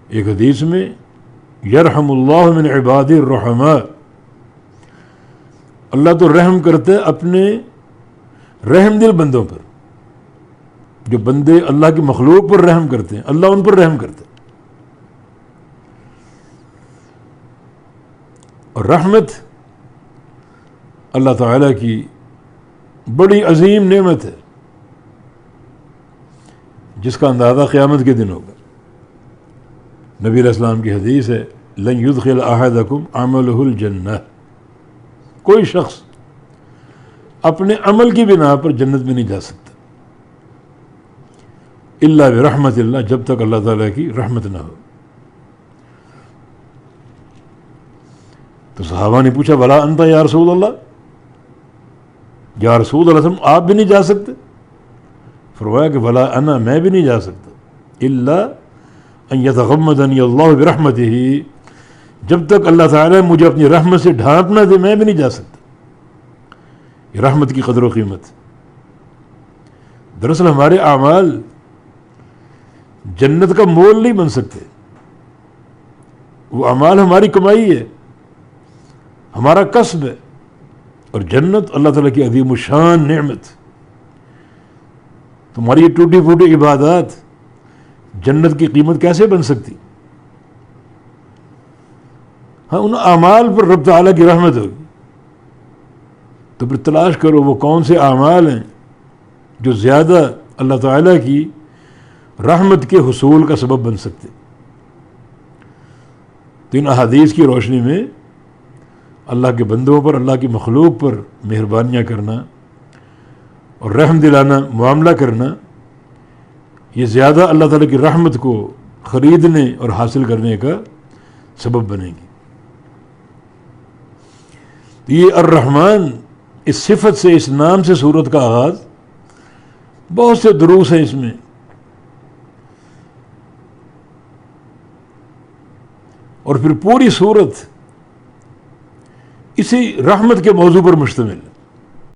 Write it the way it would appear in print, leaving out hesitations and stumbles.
ایک حدیث میں یرحم اللہ من عباد الرحماء، اللہ تو رحم کرتے اپنے رحم دل بندوں پر، جو بندے اللہ کی مخلوق پر رحم کرتے ہیں اللہ ان پر رحم کرتے ہیں۔ اور رحمت اللہ تعالیٰ کی بڑی عظیم نعمت ہے جس کا اندازہ قیامت کے دن ہوگا۔ نبی علیہ السلام کی حدیث ہے لن يدخل احدکم عملہ الجنہ، کوئی شخص اپنے عمل کی بنا پر جنت میں نہیں جا سکتا الا برحمت اللہ، جب تک اللہ تعالیٰ کی رحمت نہ ہو۔ تو صحابہ نے پوچھا بلا انت یا رسول اللہ، یا رسول اللہ صلی اللہ علیہ وسلم آپ بھی نہیں جا سکتے؟ فرمایا کہ بلا انا، میں بھی نہیں جا سکتا الا ان یتغمدنی اللہ برحمتہ، جب تک اللہ تعالیٰ مجھے اپنی رحمت سے ڈھانپ نہ دے میں بھی نہیں جا سکتا۔ یہ رحمت کی قدر و قیمت۔ دراصل ہمارے اعمال جنت کا مول نہیں بن سکتے، وہ اعمال ہماری کمائی ہے، ہمارا کسب ہے، اور جنت اللہ تعالیٰ کی عظیم الشان نعمت۔ تمہاری یہ ٹوٹی پھوٹی عبادات جنت کی قیمت کیسے بن سکتی؟ ہاں ان اعمال پر رب تعالیٰ کی رحمت ہوگی، تو پھر تلاش کرو وہ کون سے اعمال ہیں جو زیادہ اللہ تعالیٰ کی رحمت کے حصول کا سبب بن سکتے۔ تو ان احادیث کی روشنی میں اللہ کے بندوں پر، اللہ کی مخلوق پر مہربانیاں کرنا اور رحم دلانا معاملہ کرنا، یہ زیادہ اللہ تعالیٰ کی رحمت کو خریدنے اور حاصل کرنے کا سبب بنے گی۔ تو یہ الرحمن، اس صفت سے، اس نام سے سورت کا آغاز، بہت سے دروس ہیں اس میں۔ اور پھر پوری سورت اسی رحمت کے موضوع پر مشتمل ہے۔